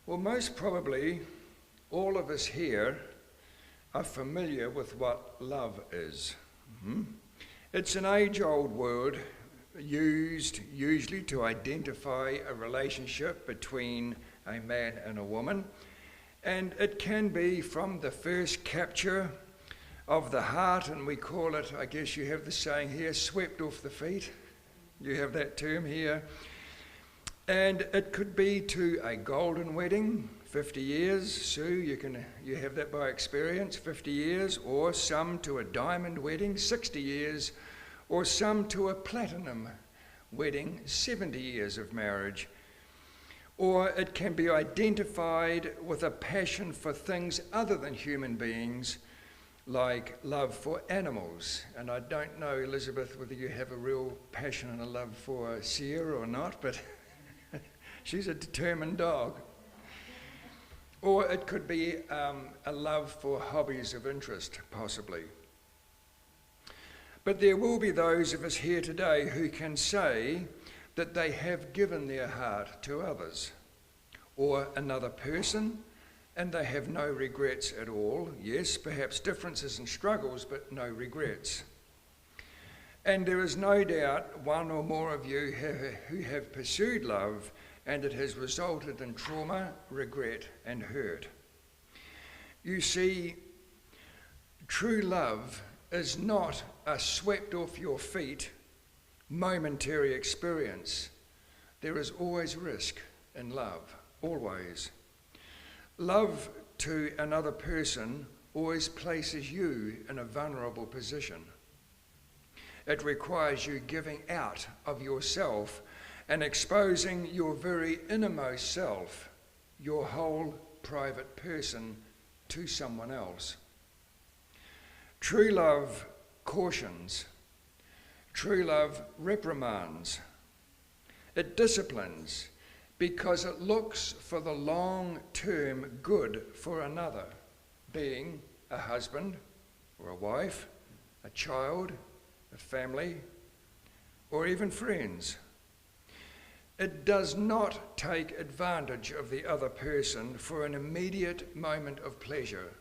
Well, most probably all of us here are familiar with what love is. It's an age-old word used usually to identify a relationship between a man and a woman, and it can be from the first capture of the heart, and we call it, I guess you have the saying here, swept off the feet. You have that term here. And it could be to a golden wedding, 50 years. Sue, you have that by experience, 50 years, or some to a diamond wedding, 60 years, or some to a platinum wedding, 70 years of marriage. Or it can be identified with a passion for things other than human beings, like love for animals. And I don't know, Elizabeth, whether you have a real passion and a love for Sierra or not, but she's a determined dog. Or it could be a love for hobbies of interest, possibly. But there will be those of us here today who can say that they have given their heart to others or another person, and they have no regrets at all. Yes, perhaps differences and struggles, but no regrets. And there is no doubt one or more of you who have pursued love, and it has resulted in trauma, regret, and hurt. You see, true love is not a swept off your feet momentary experience. There is always risk in love, always. Love to another person always places you in a vulnerable position. It requires you giving out of yourself and exposing your very innermost self, your whole private person, to someone else. True love cautions. True love reprimands. It disciplines because it looks for the long-term good for another, being a husband or a wife, a child, a family, or even friends. It does not take advantage of the other person for an immediate moment of pleasure.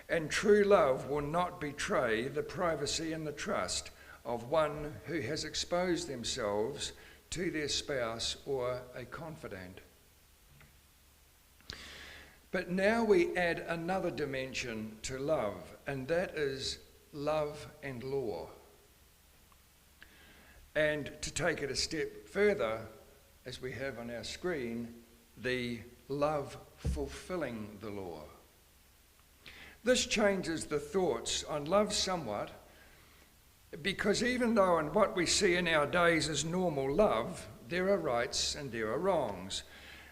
And true love will not betray the privacy and the trust of one who has exposed themselves to their spouse or a confidant. But now we add another dimension to love, and that is love and law. And to take it a step further, as we have on our screen, the love fulfilling the law. This changes the thoughts on love somewhat, because even though in what we see in our days as normal love, there are rights and there are wrongs.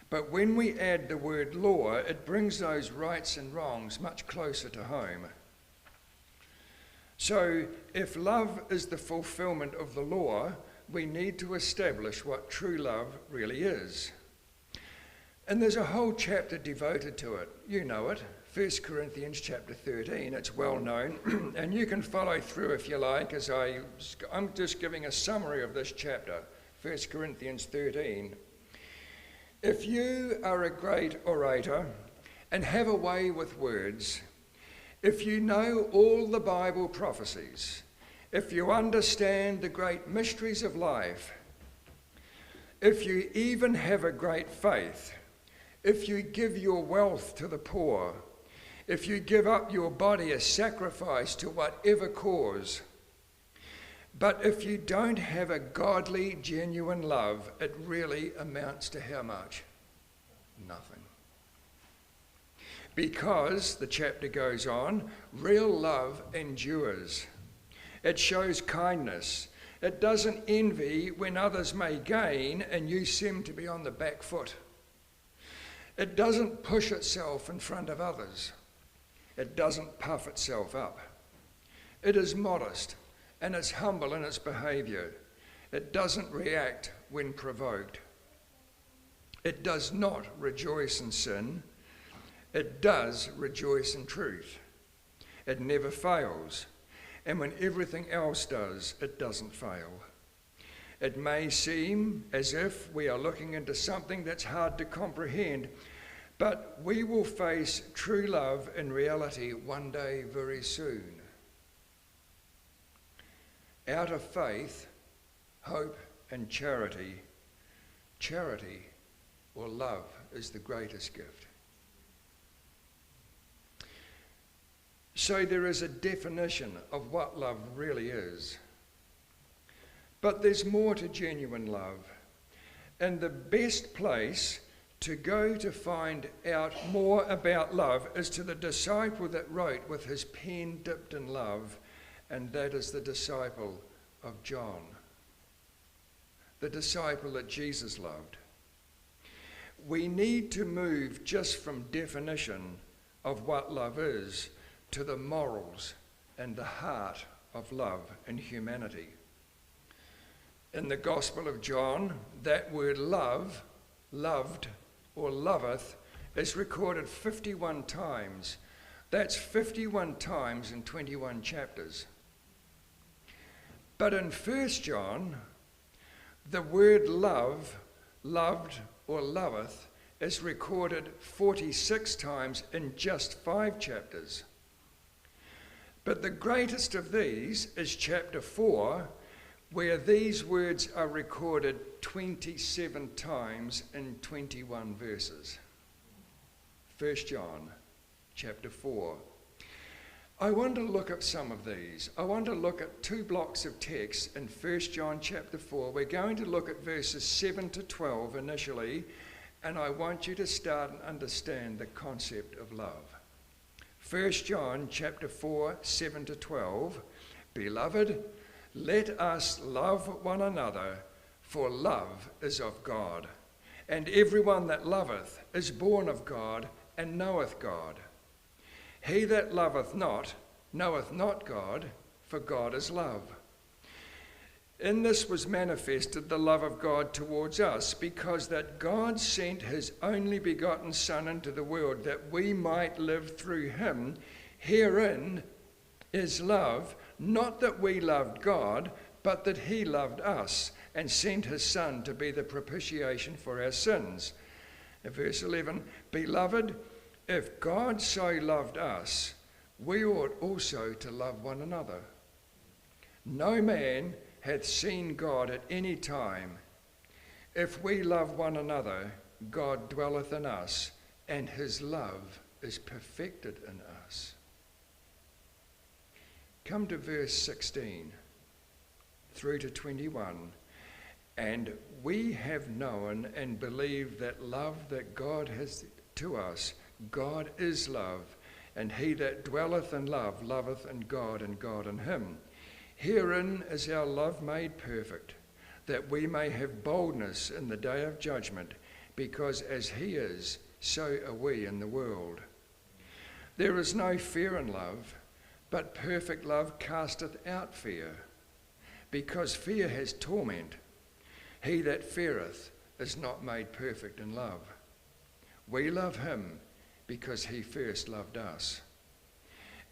But when we add the word law, it brings those rights and wrongs much closer to home. So if love is the fulfillment of the law, we need to establish what true love really is. And there's a whole chapter devoted to it. You know it, 1 Corinthians chapter 13. It's well known, and you can follow through if you like, as I'm just giving a summary of this chapter, 1 Corinthians 13. If you are a great orator and have a way with words, if you know all the Bible prophecies, if you understand the great mysteries of life, if you even have a great faith, if you give your wealth to the poor, if you give up your body as sacrifice to whatever cause, but if you don't have a godly, genuine love, it really amounts to how much? Nothing. Because, the chapter goes on, real love endures. It shows kindness. It doesn't envy when others may gain and you seem to be on the back foot. It doesn't push itself in front of others. It doesn't puff itself up. It is modest and it's humble in its behaviour. It doesn't react when provoked. It does not rejoice in sin. It does rejoice in truth. It never fails. And when everything else does, it doesn't fail. It may seem as if we are looking into something that's hard to comprehend, but we will face true love in reality one day very soon. Out of faith, hope, and charity, charity or love is the greatest gift. So there is a definition of what love really is. But there's more to genuine love. And the best place to go to find out more about love is to the disciple that wrote with his pen dipped in love, and that is the disciple of John, the disciple that Jesus loved. We need to move just from definition of what love is to the morals and the heart of love in humanity. In the Gospel of John, that word love, loved, or loveth is recorded 51 times. That's 51 times in 21 chapters. But in 1 John, the word love, loved, or loveth is recorded 46 times in just 5 chapters. But the greatest of these is chapter 4, where these words are recorded 27 times in 21 verses. 1 John chapter 4. I want to look at some of these. I want to look at 2 blocks of text in 1 John chapter 4. We're going to look at verses 7 to 12 initially, and I want you to start and understand the concept of love. 1 John chapter 4, 7 to 12. Beloved, let us love one another, for love is of God. And everyone that loveth is born of God and knoweth God. He that loveth not knoweth not God, for God is love. In this was manifested the love of God towards us, because that God sent his only begotten Son into the world, that we might live through him. Herein is love, not that we loved God, but that he loved us, and sent his Son to be the propitiation for our sins. In verse 11, Beloved, if God so loved us, we ought also to love one another. No man hath seen God at any time. If we love one another, God dwelleth in us, and his love is perfected in us. Come to verse 16 through to 21. And we have known and believed that love that God has to us, God is love, and he that dwelleth in love loveth in God, and God in him. Herein is our love made perfect, that we may have boldness in the day of judgment, because as he is, so are we in the world. There is no fear in love, but perfect love casteth out fear, because fear has torment. He that feareth is not made perfect in love. We love him because he first loved us.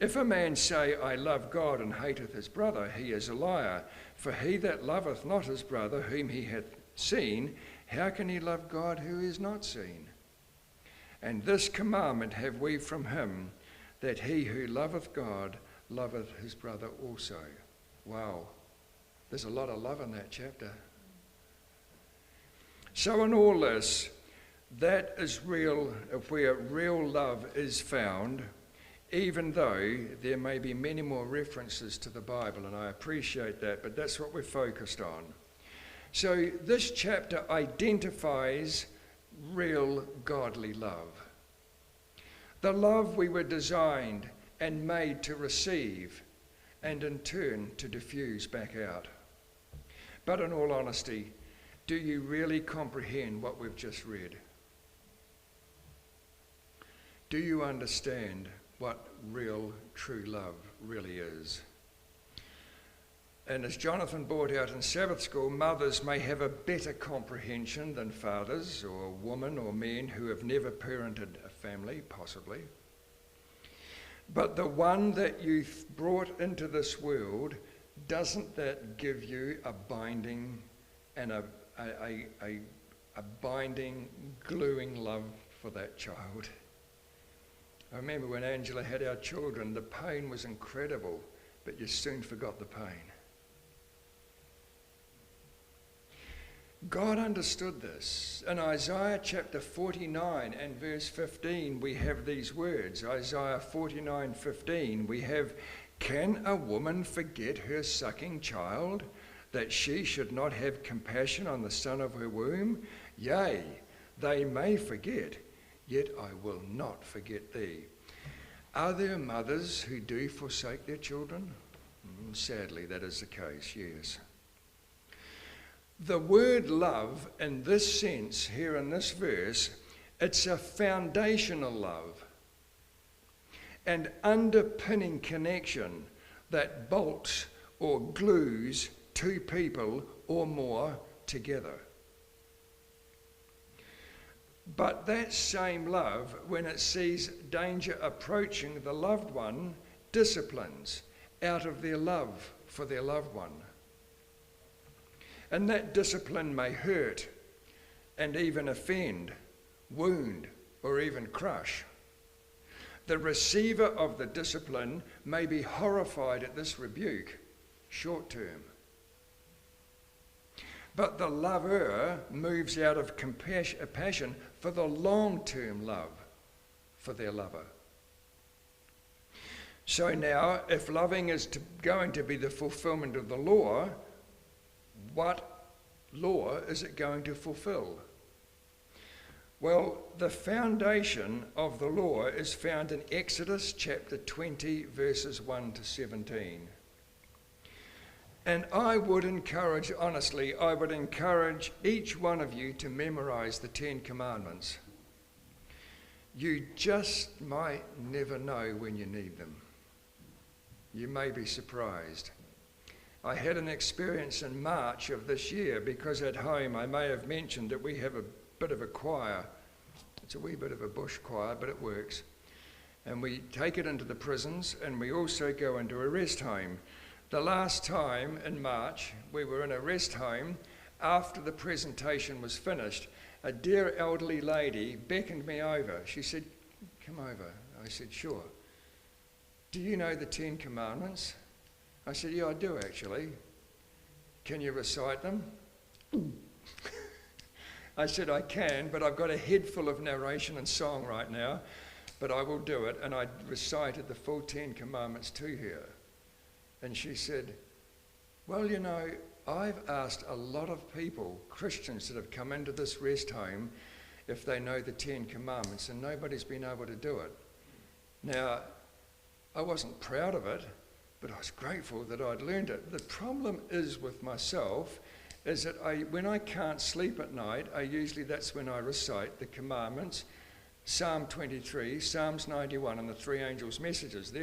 If a man say, I love God, and hateth his brother, he is a liar. For he that loveth not his brother whom he hath seen, how can he love God who is not seen? And this commandment have we from him, that he who loveth God loveth his brother also. Wow, there's a lot of love in that chapter. So in all this, that is real, where real love is found, even though there may be many more references to the Bible, and I appreciate that, but that's what we're focused on. So this chapter identifies real godly love. The love we were designed and made to receive, and in turn to diffuse back out. But in all honesty, do you really comprehend what we've just read? Do you understand what real, true love really is? And as Jonathan brought out in Sabbath school, mothers may have a better comprehension than fathers, or women or men who have never parented a family, possibly. But the one that you brought into this world, doesn't that give you a binding and a binding, gluing love for that child. I remember when Angela had our children, the pain was incredible, but you soon forgot the pain. God understood this. In Isaiah chapter 49 and verse 15, we have these words. Isaiah 49:15, we have, "Can a woman forget her sucking child, that she should not have compassion on the son of her womb? Yea, they may forget, yet I will not forget thee." Are there mothers who do forsake their children? Sadly, that is the case, yes. The word love, in this sense, here in this verse, it's a foundational love, an underpinning connection that bolts or glues two people or more together. But that same love, when it sees danger approaching the loved one, disciplines out of their love for their loved one. And that discipline may hurt and even offend, wound, or even crush. The receiver of the discipline may be horrified at this rebuke, short term. But the lover moves out of passion for the long-term love for their lover. So now, if loving is going to be the fulfillment of the law, what law is it going to fulfill? Well, the foundation of the law is found in Exodus chapter 20, verses 1 to 17. And I would encourage each one of you to memorize the 10 Commandments. You just might never know when you need them. You may be surprised. I had an experience in March of this year because at home I may have mentioned that we have a bit of a choir. It's a wee bit of a bush choir, but it works. And we take it into the prisons, and we also go into a rest home. The last time in March, we were in a rest home. After the presentation was finished, a dear elderly lady beckoned me over. She said, "Come over." I said, "Sure. Do you know the 10 Commandments?" I said, "Yeah, I do actually." "Can you recite them?" I said, "I can, but I've got a head full of narration and song right now, but I will do it." And I recited the full 10 Commandments to her. And she said, "Well, you know, I've asked a lot of people, Christians that have come into this rest home, if they know the 10 Commandments, and nobody's been able to do it." Now, I wasn't proud of it, but I was grateful that I'd learned it. The problem is with myself is that when I can't sleep at night, that's when I recite the commandments, Psalm 23, Psalms 91, and the 3 angels' messages.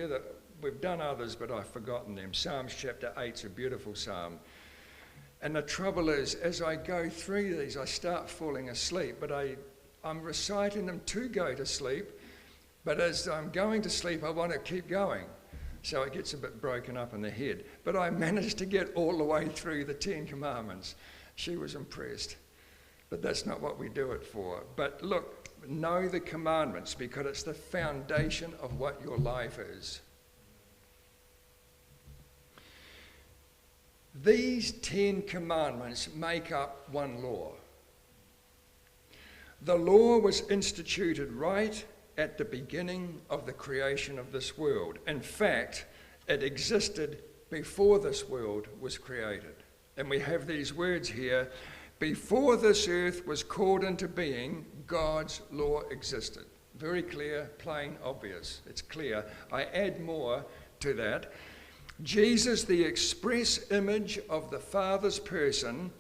We've done others, but I've forgotten them. Psalms chapter 8's a beautiful psalm. And the trouble is, as I go through these, I start falling asleep, but I'm reciting them to go to sleep, but as I'm going to sleep, I want to keep going. So it gets a bit broken up in the head. But I managed to get all the way through the 10 Commandments. She was impressed. But that's not what we do it for. But look, know the commandments because it's the foundation of what your life is. These 10 commandments make up one law. The law was instituted right at the beginning of the creation of this world. In fact, it existed before this world was created. And we have these words here: before this earth was called into being, God's law existed. Very clear, plain, obvious. It's clear. I add more to that. Jesus, the express image of the Father's person,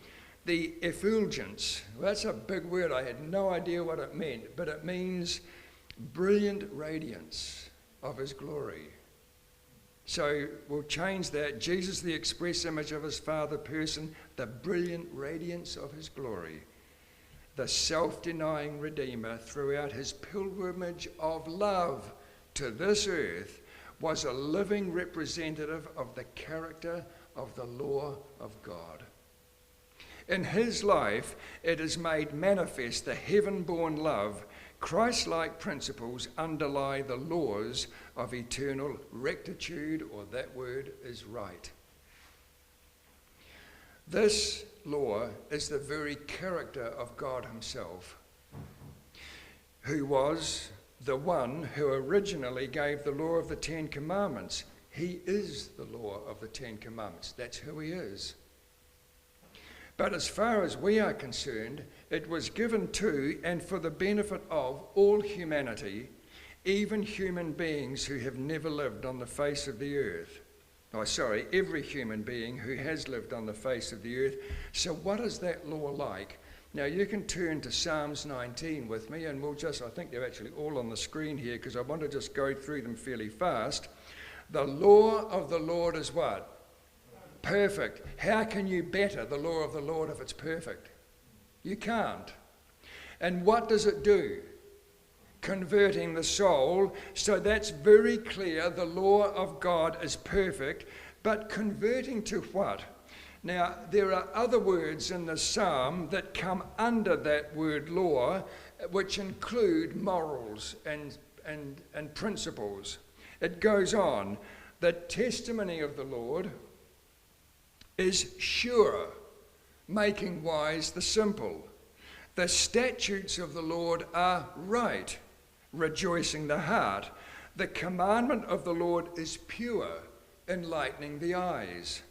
the effulgence. Well, that's a big word. I had no idea what it meant, but it means brilliant radiance of his glory. So we'll change that. Jesus, the express image of his Father person, the brilliant radiance of his glory. The self-denying Redeemer throughout his pilgrimage of love to this earth was a living representative of the character of the law of God. In his life, it is made manifest the heaven-born love. Christ-like principles underlie the laws of eternal rectitude, or that word is right. This law is the very character of God himself, who was the one who originally gave the law of the Ten Commandments. He is the law of the Ten Commandments. That's who he is. But as far as we are concerned, it was given to and for the benefit of all humanity, even human beings who have never lived on the face of the earth. Every human being who has lived on the face of the earth. So what is that law like? Now you can turn to Psalms 19 with me, and I think they're actually all on the screen here because I want to just go through them fairly fast. The law of the Lord is what? Perfect. How can you better the law of the Lord if it's perfect? You can't. And what does it do? Converting the soul. So that's very clear. The law of God is perfect, but converting to what? Now, there are other words in the psalm that come under that word law, which include morals and principles. It goes on. The testimony of the Lord is sure, making wise the simple. The statutes of the Lord are right, rejoicing the heart. The commandment of the Lord is pure, enlightening the eyes.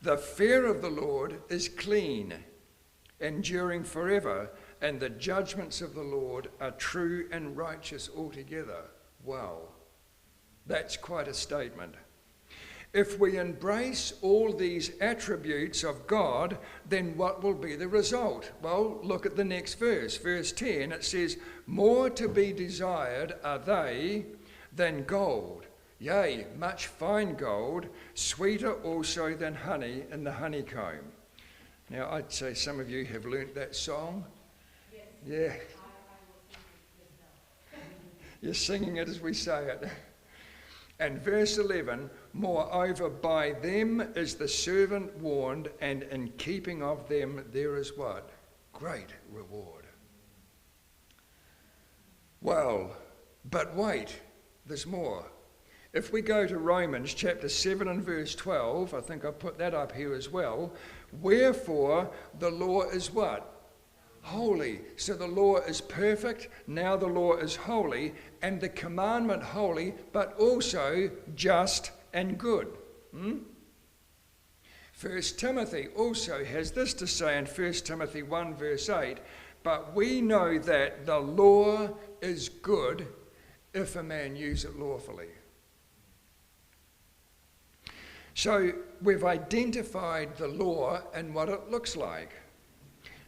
The fear of the Lord is clean, enduring forever, and the judgments of the Lord are true and righteous altogether. Wow, that's quite a statement. If we embrace all these attributes of God, then what will be the result? Well, look at the next verse. Verse 10, it says, more to be desired are they than gold, yea, much fine gold, sweeter also than honey in the honeycomb. Now, I'd say some of you have learnt that song. Yes. Yeah. You're singing it as we say it. And verse 11, moreover, by them is the servant warned, and in keeping of them there is what? Great reward. Well, but wait, there's more. If we go to Romans chapter 7 and verse 12, I think I put that up here as well. Wherefore the law is what? Holy. So the law is perfect, now the law is holy, and the commandment holy, but also just and good. 1 Timothy also has this to say in 1 Timothy 1 verse 8, but we know that the law is good if a man use it lawfully. So we've identified the law and what it looks like.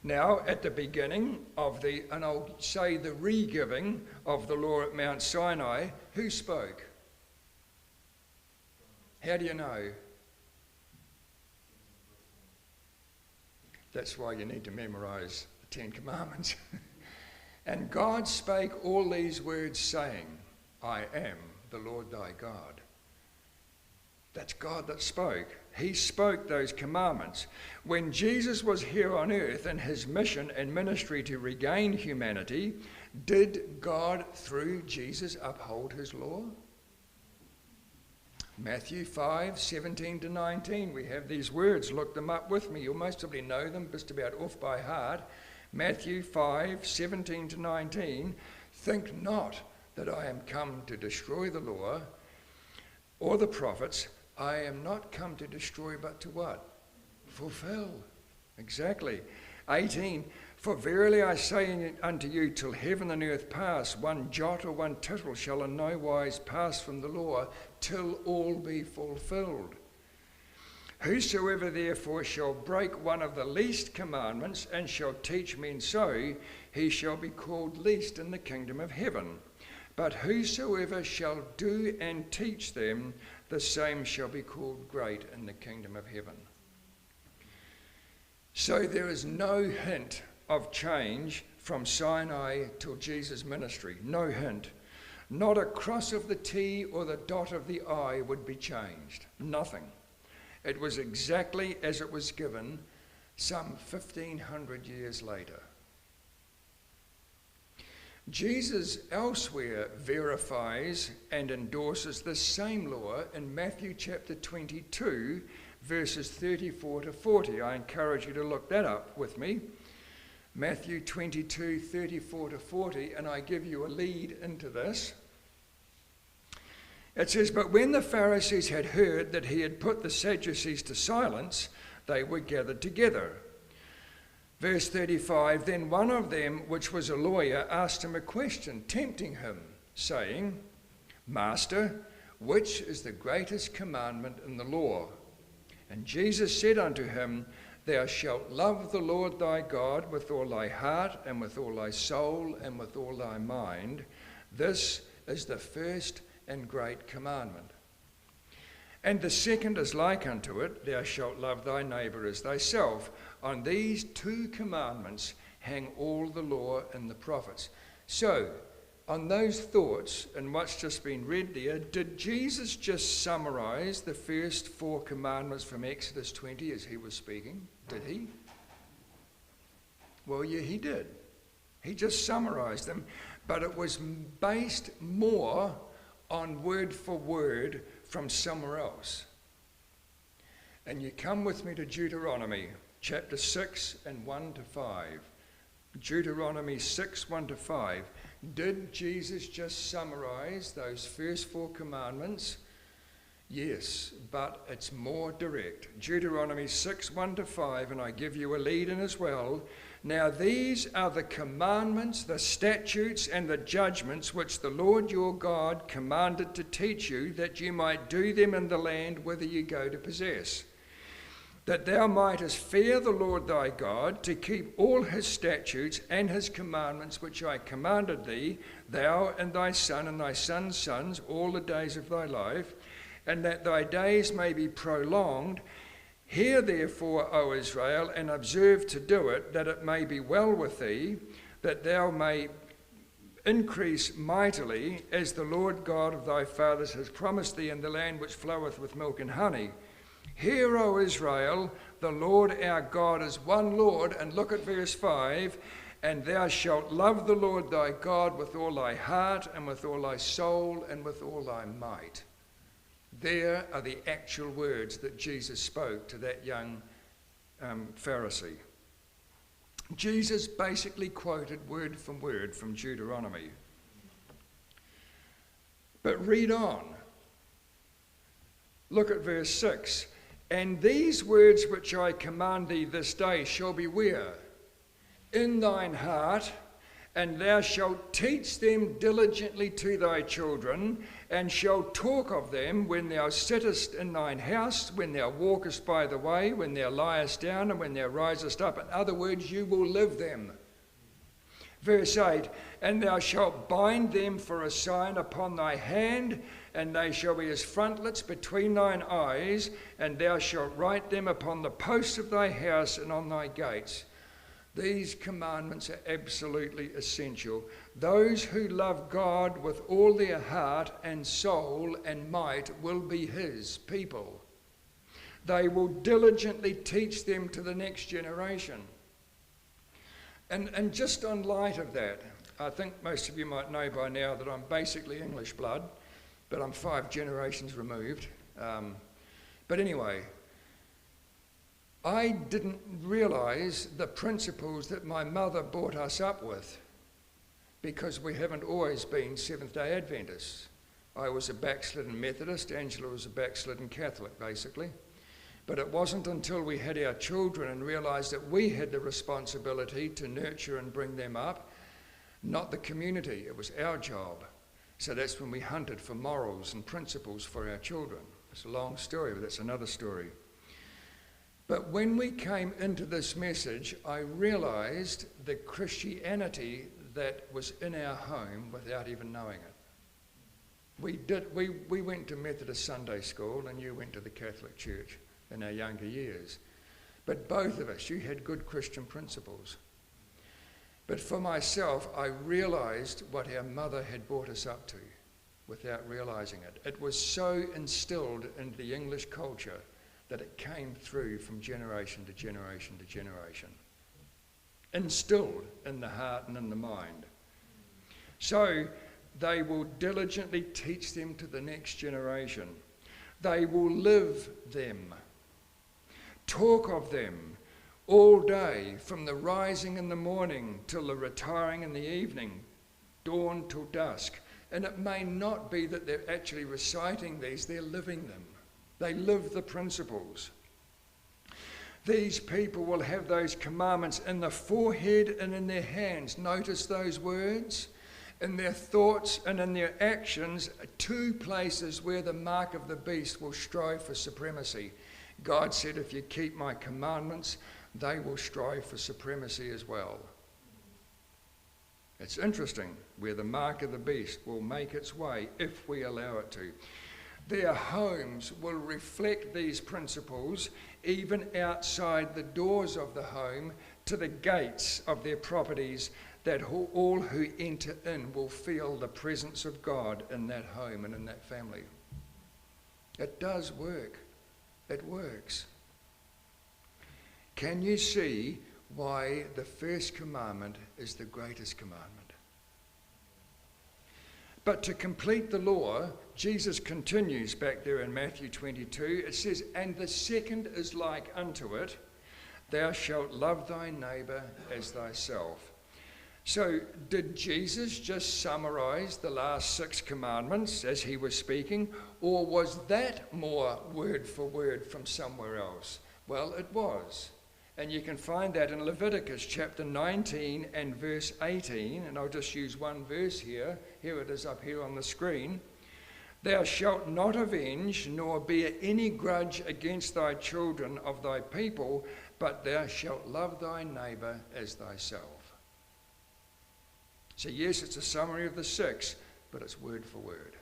Now, at the beginning of and I'll say the re-giving of the law at Mount Sinai, who spoke? How do you know? That's why you need to memorize the Ten Commandments. And God spake all these words, saying, I am the Lord thy God. That's God that spoke. He spoke those commandments. When Jesus was here on earth in his mission and ministry to regain humanity, did God through Jesus uphold his law? Matthew 5, 17 to 19, we have these words. Look them up with me. You'll most probably know them just about off by heart. Matthew 5, 17 to 19, think not that I am come to destroy the law or the prophets. I am not come to destroy, but to what? Fulfill. Exactly. 18, for verily I say unto you, till heaven and earth pass, one jot or one tittle shall in no wise pass from the law, till all be fulfilled. Whosoever therefore shall break one of the least commandments, and shall teach men so, he shall be called least in the kingdom of heaven. But whosoever shall do and teach them, the same shall be called great in the kingdom of heaven. So there is no hint of change from Sinai till Jesus' ministry. No hint. Not a cross of the T or the dot of the I would be changed. Nothing. It was exactly as it was given some 1,500 years later. Jesus elsewhere verifies and endorses this same law in Matthew chapter 22, verses 34 to 40. I encourage you to look that up with me. Matthew 22, 34 to 40, and I give you a lead into this. It says, "But when the Pharisees had heard that he had put the Sadducees to silence, they were gathered together." Verse 35, "Then one of them, which was a lawyer, asked him a question, tempting him, saying, 'Master, which is the greatest commandment in the law?' And Jesus said unto him, 'Thou shalt love the Lord thy God with all thy heart, and with all thy soul, and with all thy mind. This is the first and great commandment. And the second is like unto it, Thou shalt love thy neighbour as thyself. On these two commandments hang all the law and the prophets.'" So, on those thoughts and what's just been read there, did Jesus just summarize the first 4 commandments from Exodus 20 as he was speaking? Did he? Well, yeah, he did. He just summarized them, but it was based more on word for word from somewhere else. And you come with me to Deuteronomy chapter 6 and 1 to 5. Deuteronomy 6, 1 to 5. Did Jesus just summarize those first 4 commandments? Yes, but it's more direct. Deuteronomy 6, 1 to 5, and I give you a lead in as well. "Now these are the commandments, the statutes, and the judgments which the Lord your God commanded to teach you, that you might do them in the land whither you go to possess. That thou mightest fear the Lord thy God, to keep all his statutes and his commandments which I commanded thee, thou and thy son and thy son's sons, all the days of thy life, and that thy days may be prolonged. Hear therefore, O Israel, and observe to do it, that it may be well with thee, that thou may increase mightily, as the Lord God of thy fathers has promised thee in the land which floweth with milk and honey. Hear, O Israel, the Lord our God is one Lord." And look at verse 5. "And thou shalt love the Lord thy God with all thy heart, and with all thy soul, and with all thy might." There are the actual words that Jesus spoke to that young Pharisee. Jesus basically quoted word from word from Deuteronomy. But read on. Look at verse 6. "And these words which I command thee this day shall be where? In thine heart, and thou shalt teach them diligently to thy children, and shalt talk of them when thou sittest in thine house, when thou walkest by the way, when thou liest down, and when thou risest up." In other words, you will live them. Verse 8, "And thou shalt bind them for a sign upon thy hand, and they shall be as frontlets between thine eyes, and thou shalt write them upon the posts of thy house and on thy gates." These commandments are absolutely essential. Those who love God with all their heart and soul and might will be his people. They will diligently teach them to the next generation. And just on light of that, I think most of you might know by now that I'm basically English blood, but I'm 5 generations removed. But anyway, I didn't realise the principles that my mother brought us up with, because we haven't always been Seventh-day Adventists. I was a backslidden Methodist, Angela was a backslidden Catholic, basically. But it wasn't until we had our children and realised that we had the responsibility to nurture and bring them up, not the community. It was our job. So that's when we hunted for morals and principles for our children. It's a long story, but that's another story. But when we came into this message, I realised the Christianity that was in our home without even knowing it. We went to Methodist Sunday school, and you went to the Catholic Church in our younger years. But both of us, you had good Christian principles. But for myself, I realised what our mother had brought us up to without realising it. It was so instilled into the English culture that it came through from generation to generation to generation, instilled in the heart and in the mind. So they will diligently teach them to the next generation. They will live them, talk of them all day, from the rising in the morning till the retiring in the evening, dawn till dusk. And it may not be that they're actually reciting these, they're living them. They live the principles. These people will have those commandments in the forehead and in their hands. Notice those words. In their thoughts and in their actions, two places where the mark of the beast will strive for supremacy. God said, if you keep my commandments, they will strive for supremacy as well. It's interesting where the mark of the beast will make its way if we allow it to. Their homes will reflect these principles even outside the doors of the home to the gates of their properties, that all who enter in will feel the presence of God in that home and in that family. It does work. It works. Can you see why the first commandment is the greatest commandment? But to complete the law, Jesus continues back there in Matthew 22. It says, and the second is like unto it, thou shalt love thy neighbour as thyself. So did Jesus just summarize the last 6 commandments as he was speaking, or was that more word for word from somewhere else? Well, it was. And you can find that in Leviticus chapter 19 and verse 18. And I'll just use one verse here. Here it is up here on the screen. Thou shalt not avenge, nor bear any grudge against thy children of thy people, but thou shalt love thy neighbour as thyself. So yes, it's a summary of the 6, but it's word for word.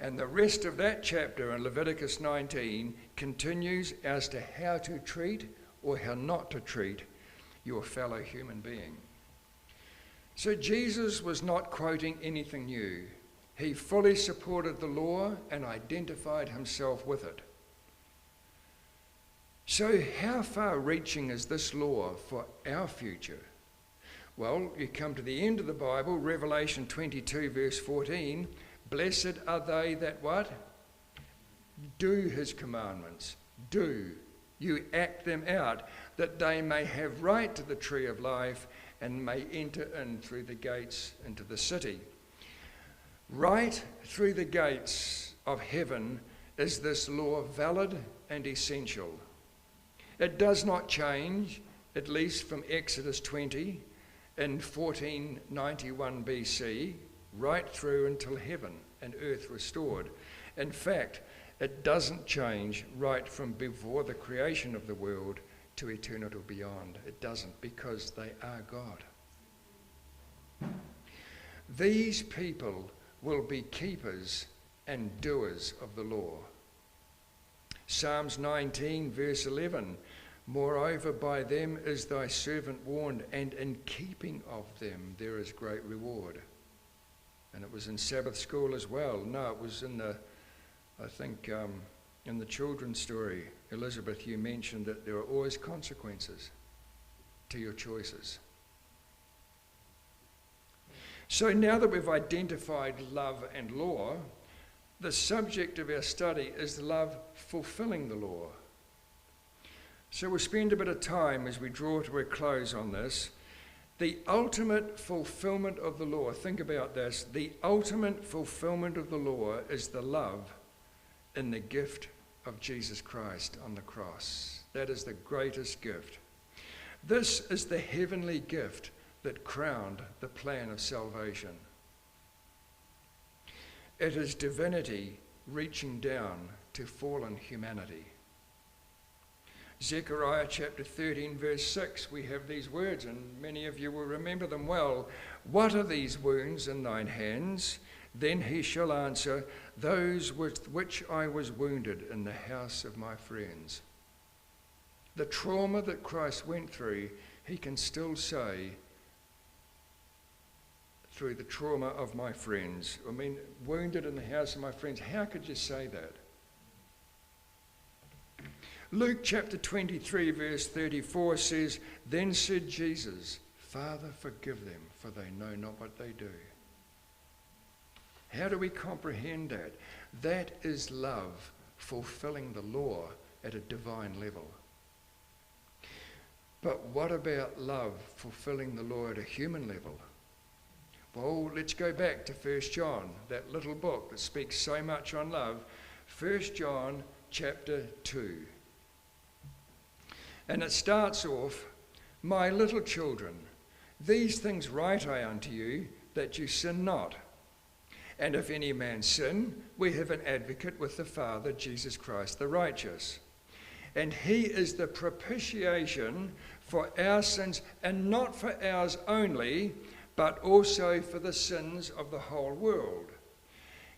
And the rest of that chapter in Leviticus 19 continues as to how to treat or how not to treat your fellow human being. So Jesus was not quoting anything new. He fully supported the law and identified himself with it. So how far-reaching is this law for our future? Well, you come to the end of the Bible, Revelation 22 verse 14, blessed are they that what? Do his commandments. Do. You act them out, that they may have right to the tree of life and may enter in through the gates into the city. Right through the gates of heaven is this law valid and essential. It does not change, at least from Exodus 20 in 1491 BC, right through until heaven and earth restored. In fact, it doesn't change right from before the creation of the world to eternity beyond. It doesn't, because they are God. These people will be keepers and doers of the law. Psalms 19 verse 11, moreover by them is thy servant warned, and in keeping of them there is great reward. And it was in Sabbath school as well. No, it was in the, I think, in the children's story, Elizabeth, you mentioned that there are always consequences to your choices. So now that we've identified love and law, the subject of our study is love fulfilling the law. So we'll spend a bit of time as we draw to a close on this. The ultimate fulfillment of the law, think about this, the ultimate fulfillment of the law is the love in the gift of Jesus Christ on the cross. That is the greatest gift. This is the heavenly gift that crowned the plan of salvation. It is divinity reaching down to fallen humanity. Zechariah chapter 13 verse 6, we have these words, and many of you will remember them well. What are these wounds in thine hands? Then he shall answer, those with which I was wounded in the house of my friends. The trauma that Christ went through, he can still say, through the trauma of my friends. I mean, wounded in the house of my friends. How could you say that? Luke chapter 23 verse 34 says, "Then said Jesus, 'Father, forgive them, for they know not what they do.'" How do we comprehend that? That is love fulfilling the law at a divine level. But what about love fulfilling the law at a human level? Well, let's go back to 1 John, that little book that speaks so much on love. 1 John chapter 2. And it starts off, "My little children, these things write I unto you, that you sin not. And if any man sin, we have an advocate with the Father, Jesus Christ the righteous. And he is the propitiation for our sins, and not for ours only, but also for the sins of the whole world.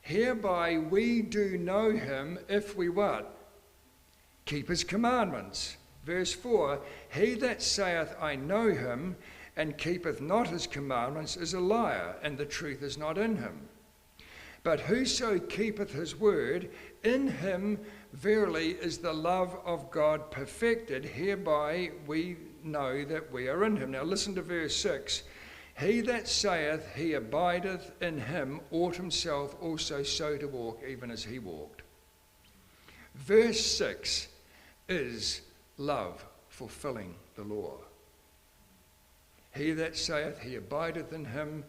Hereby we do know him if we" what? "Keep his commandments." Verse 4, "He that saith, I know him, and keepeth not his commandments, is a liar, and the truth is not in him. But whoso keepeth his word, in him verily is the love of God perfected. Hereby we know that we are in him." Now listen to verse 6. "He that saith he abideth in him ought himself also so to walk, even as he walked." Verse 6 is love fulfilling the law. "He that saith he abideth in him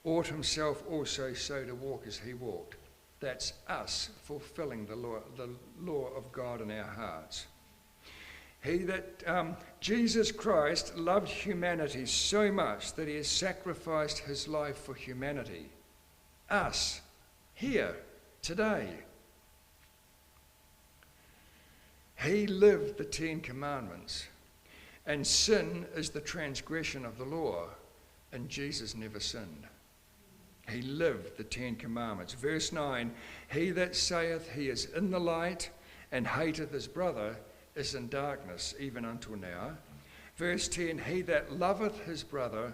ought himself also so to walk as he walked." That's us fulfilling the law of God in our hearts. Jesus Christ loved humanity so much that he has sacrificed his life for humanity. Us, here, today. He lived the 10 Commandments, and sin is the transgression of the law, and Jesus never sinned. He lived the 10 Commandments. Verse 9, "He that saith he is in the light and hateth his brother is in darkness, even until now." Verse 10, "He that loveth his brother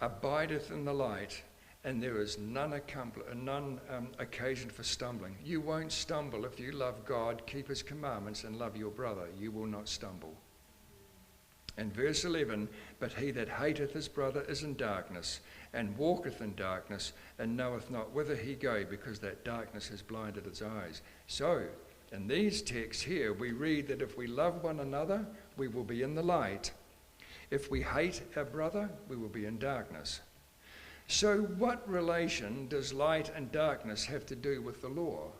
abideth in the light, and there is none occasion for stumbling." You won't stumble if you love God, keep his commandments, and love your brother. You will not stumble. And verse 11, "But he that hateth his brother is in darkness, and walketh in darkness, and knoweth not whither he go, because that darkness has blinded his eyes." So, in these texts here, we read that if we love one another, we will be in the light. If we hate our brother, we will be in darkness. So what relation does light and darkness have to do with the law?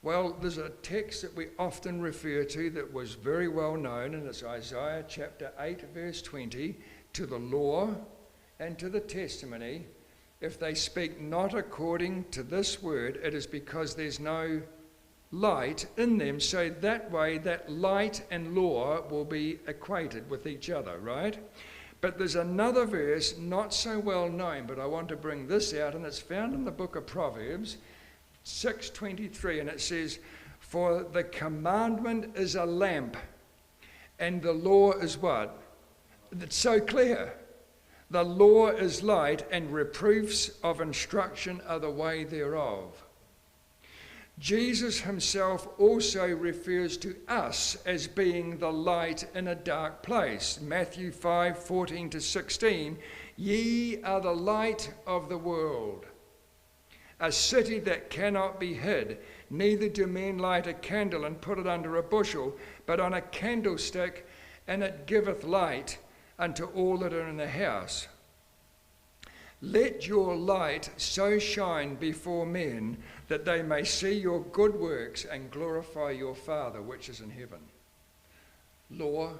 Well, there's a text that we often refer to that was very well known, and it's Isaiah chapter 8, verse 20. "To the law and to the testimony, if they speak not according to this word, it is because there's no light in them." So that way, that light and law will be equated with each other, right? But there's another verse, not so well known, but I want to bring this out, and it's found in the book of Proverbs 6:23, and it says, "For the commandment is a lamp, and the law is" what? It's so clear. "The law is light, and reproofs of instruction are the way thereof." Jesus himself also refers to us as being the light in a dark place. Matthew 5:14-16, "Ye are the light of the world. A city that cannot be hid, neither do men light a candle and put it under a bushel, but on a candlestick, and it giveth light unto all that are in the house. Let your light so shine before men that they may see your good works and glorify your Father which is in heaven." Law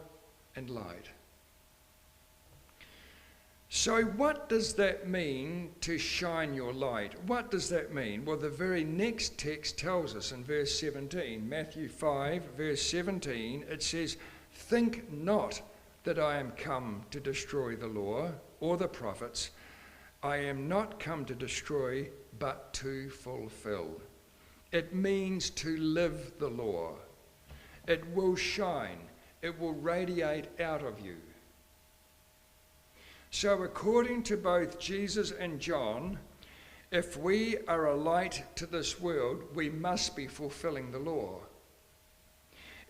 and light. So what does that mean, to shine your light? What does that mean? Well, the very next text tells us in verse 17, Matthew 5, verse 17, it says, "Think not that I am come to destroy the law or the prophets. I am not come to destroy, but to fulfill." It means to live the law. It will shine. It will radiate out of you. So according to both Jesus and John, if we are a light to this world, we must be fulfilling the law.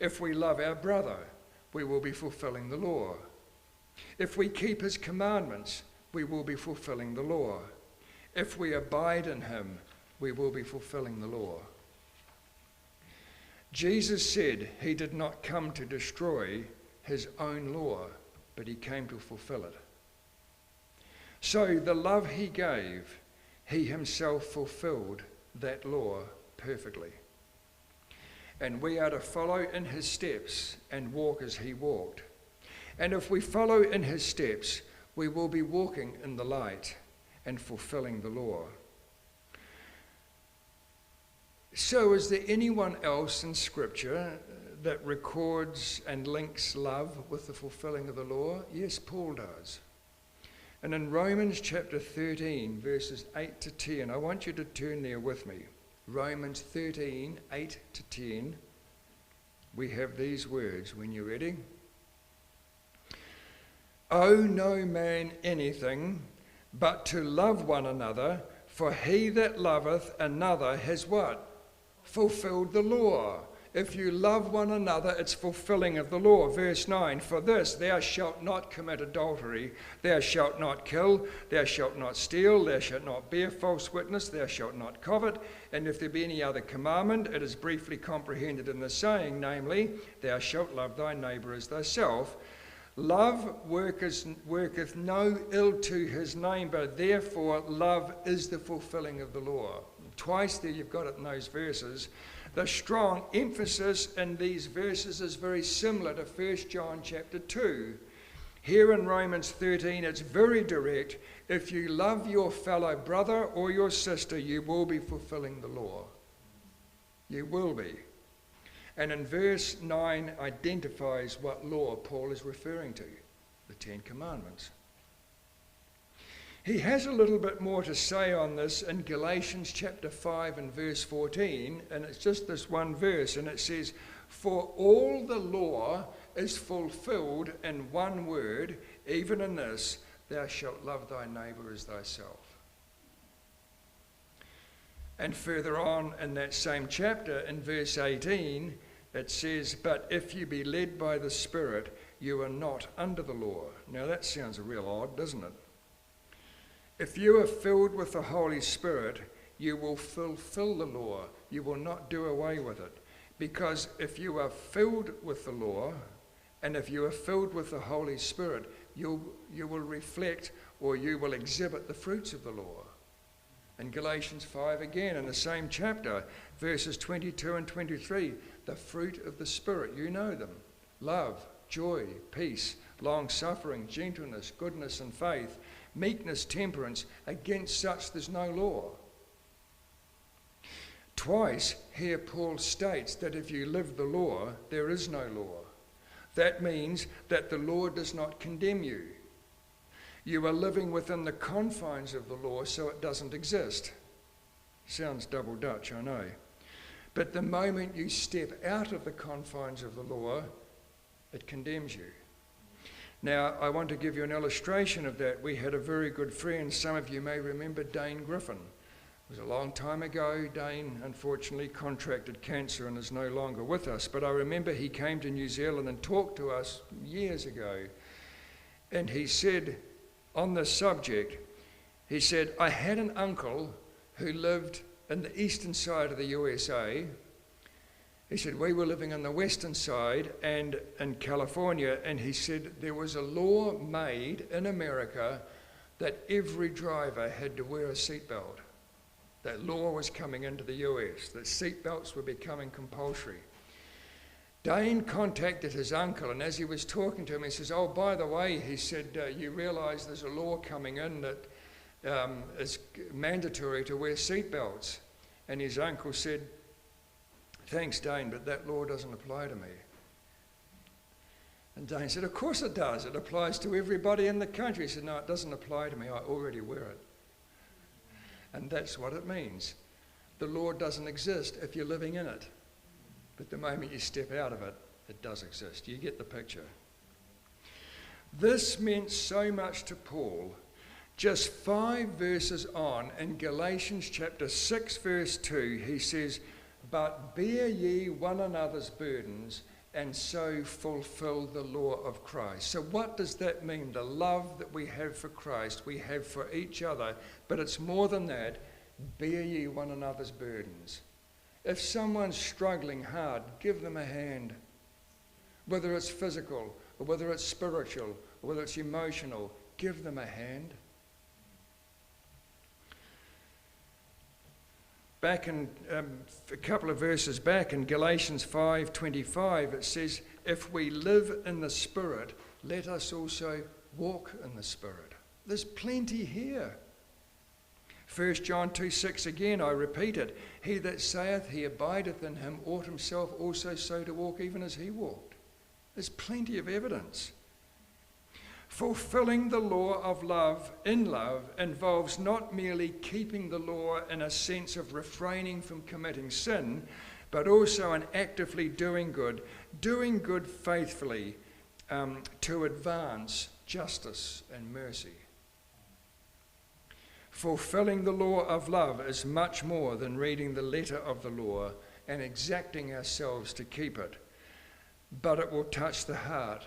If we love our brother, we will be fulfilling the law. If we keep his commandments, we will be fulfilling the law. If we abide in him, we will be fulfilling the law. Jesus said he did not come to destroy his own law, but he came to fulfill it. So the love he gave, he himself fulfilled that law perfectly. And we are to follow in his steps and walk as he walked. And if we follow in his steps, we will be walking in the light and fulfilling the law. So is there anyone else in Scripture that records and links love with the fulfilling of the law? Yes, Paul does. And in Romans chapter 13, verses 8 to 10, I want you to turn there with me. Romans 13, 8 to 10, we have these words when you're ready. Owe no man anything but to love one another, for he that loveth another has what? Fulfilled the law. If you love one another, it's fulfilling of the law. Verse 9, for this, thou shalt not commit adultery, thou shalt not kill, thou shalt not steal, thou shalt not bear false witness, thou shalt not covet. And if there be any other commandment, it is briefly comprehended in the saying, namely, thou shalt love thy neighbour as thyself. Love worketh no ill to his neighbour, therefore love is the fulfilling of the law. Twice there you've got it in those verses. The strong emphasis in these verses is very similar to 1 John chapter 2. Here in Romans 13, it's very direct. If you love your fellow brother or your sister, you will be fulfilling the law. You will be. And in verse 9 identifies what law Paul is referring to, the Ten Commandments. He has a little bit more to say on this in Galatians chapter 5 and verse 14, and it's just this one verse, and it says, for all the law is fulfilled in one word, even in this, thou shalt love thy neighbour as thyself. And further on in that same chapter, in verse 18, it says, but if you be led by the Spirit, you are not under the law. Now that sounds real odd, doesn't it? If you are filled with the Holy Spirit, you will fulfill the law. You will not do away with it. Because if you are filled with the law, and if you are filled with the Holy Spirit, you will reflect or you will exhibit the fruits of the law. In Galatians 5 again, in the same chapter, verses 22 and 23, the fruit of the Spirit, you know them. Love, joy, peace, long-suffering, gentleness, goodness and faith, meekness, temperance. Against such there's no law. Twice here Paul states that if you live the law, there is no law. That means that the law does not condemn you. You are living within the confines of the law, so it doesn't exist. Sounds double Dutch, I know. But the moment you step out of the confines of the law, it condemns you. Now, I want to give you an illustration of that. We had a very good friend, some of you may remember Dane Griffin. It was a long time ago. Dane unfortunately contracted cancer and is no longer with us. But I remember he came to New Zealand and talked to us years ago. And he said on this subject, he said, I had an uncle who lived in the eastern side of the USA. He said, we were living on the western side and in California, and he said there was a law made in America that every driver had to wear a seatbelt. That law was coming into the US, that seatbelts were becoming compulsory. Dane contacted his uncle, and as he was talking to him, he says, oh, by the way, he said, you realise there's a law coming in that is mandatory to wear seatbelts. And his uncle said, thanks, Dane, but that law doesn't apply to me. And Dane said, of course it does. It applies to everybody in the country. He said, no, it doesn't apply to me. I already wear it. And that's what it means. The law doesn't exist if you're living in it. But the moment you step out of it, it does exist. You get the picture. This meant so much to Paul. Just 5 verses on, in Galatians chapter 6, verse 2, he says, but bear ye one another's burdens, and so fulfill the law of Christ. So what does that mean? The love that we have for Christ, we have for each other, but it's more than that. Bear ye one another's burdens. If someone's struggling hard, give them a hand. Whether it's physical, or whether it's spiritual, or whether it's emotional, give them a hand. Back in a couple of verses back in Galatians 5:25, it says, if we live in the Spirit, let us also walk in the Spirit. There's plenty here. 1 John 2:6 again, I repeat it. He that saith he abideth in him ought himself also so to walk even as he walked. There's plenty of evidence. Fulfilling the law of love in love involves not merely keeping the law in a sense of refraining from committing sin, but also in actively doing good faithfully to advance justice and mercy. Fulfilling the law of love is much more than reading the letter of the law and exacting ourselves to keep it, but it will touch the heart.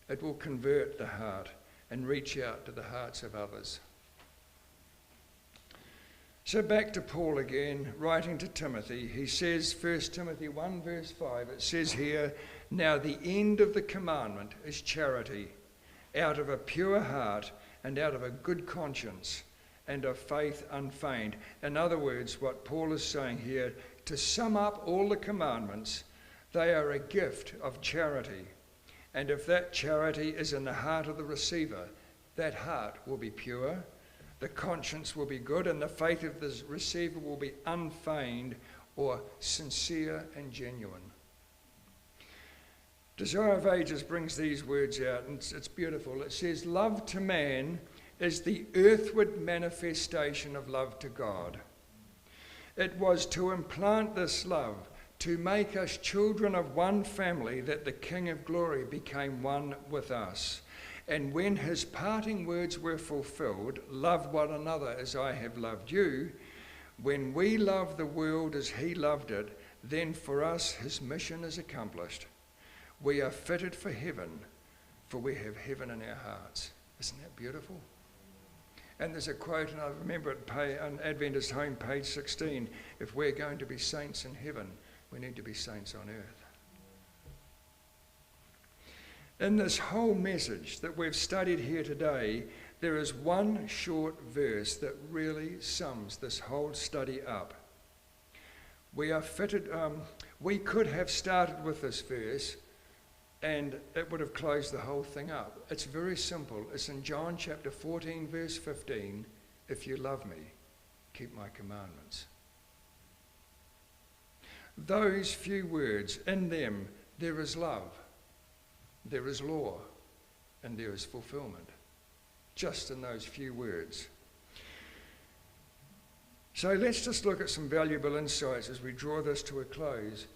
It will convert the heart and reach out to the hearts of others. So back to Paul again, writing to Timothy. He says, 1 Timothy 1 verse 5, it says here, now the end of the commandment is charity, out of a pure heart and out of a good conscience and of faith unfeigned. In other words, what Paul is saying here, to sum up all the commandments, they are a gift of charity. And if that charity is in the heart of the receiver, that heart will be pure, the conscience will be good, and the faith of the receiver will be unfeigned or sincere and genuine. Desire of Ages brings these words out, and it's beautiful. It says, love to man is the earthward manifestation of love to God. It was to implant this love, to make us children of one family, that the King of Glory became one with us. And when his parting words were fulfilled, love one another as I have loved you, when we love the world as he loved it, then for us his mission is accomplished. We are fitted for heaven, for we have heaven in our hearts. Isn't that beautiful? And there's a quote, and I remember it on Adventist Home, page 16, if we're going to be saints in heaven, we need to be saints on earth. In this whole message that we've studied here today, there is one short verse that really sums this whole study up. We are fitted, we could have started with this verse and it would have closed the whole thing up. It's very simple. It's in John chapter 14, verse 15. If you love me, keep my commandments. Those few words, in them there is love, there is law, and there is fulfillment. Just in those few words. So let's just look at some valuable insights as we draw this to a close.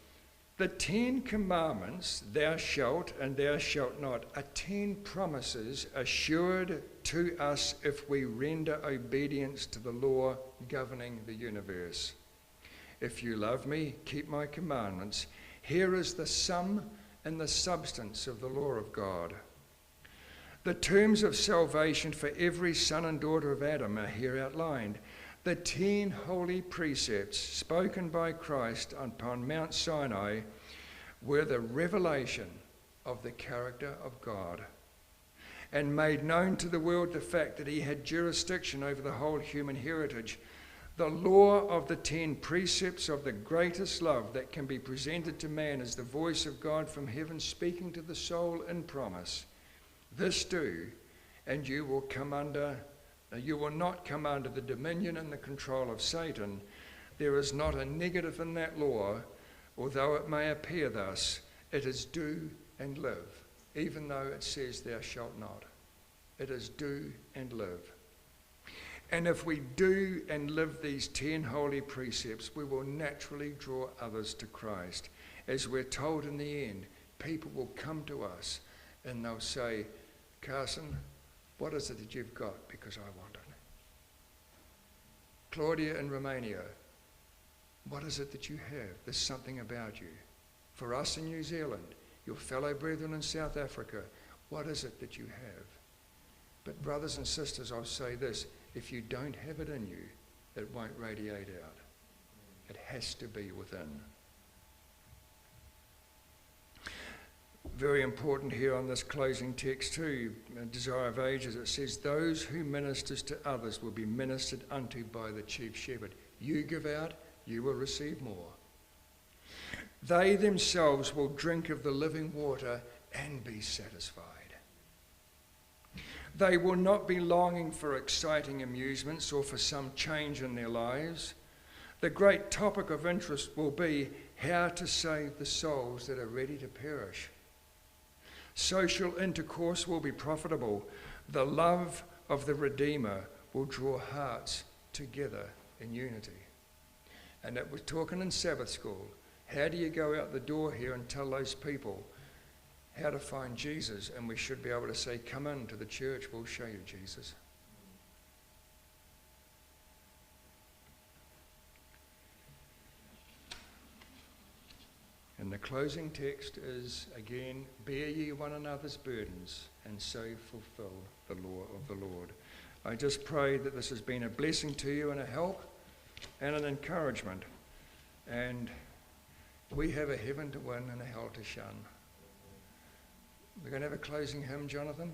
The 10 commandments, thou shalt and thou shalt not, are 10 promises assured to us if we render obedience to the law governing the universe. If you love me, keep my commandments. Here is the sum and the substance of the law of God. The terms of salvation for every son and daughter of Adam are here outlined. The 10 holy precepts spoken by Christ upon Mount Sinai were the revelation of the character of God and made known to the world the fact that he had jurisdiction over the whole human heritage. The law of the 10 precepts of the greatest love that can be presented to man is the voice of God from heaven speaking to the soul in promise. This do, and you will not come under the dominion and the control of Satan. There is not a negative in that law, although it may appear thus. It is do and live, even though it says thou shalt not. It is do and live. And if we do and live these 10 holy precepts, we will naturally draw others to Christ. As we're told in the end, people will come to us and they'll say, Carson, what is it that you've got? Because I want it. Claudia in Romania, what is it that you have? There's something about you. For us in New Zealand, your fellow brethren in South Africa, what is it that you have? But brothers and sisters, I'll say this, if you don't have it in you, it won't radiate out. It has to be within. Very important here on this closing text too, Desire of Ages, it says, those who ministers to others will be ministered unto by the chief shepherd. You give out, you will receive more. They themselves will drink of the living water and be satisfied. They will not be longing for exciting amusements or for some change in their lives. The great topic of interest will be how to save the souls that are ready to perish. Social intercourse will be profitable. The love of the Redeemer will draw hearts together in unity. And it was talking in Sabbath school. How do you go out the door here and tell those people how to find Jesus? And we should be able to say, come into the church, we'll show you Jesus. And the closing text is, again, bear ye one another's burdens, and so fulfill the law of the Lord. I just pray that this has been a blessing to you and a help and an encouragement. And we have a heaven to win and a hell to shun. We're going to have a closing hymn, Jonathan.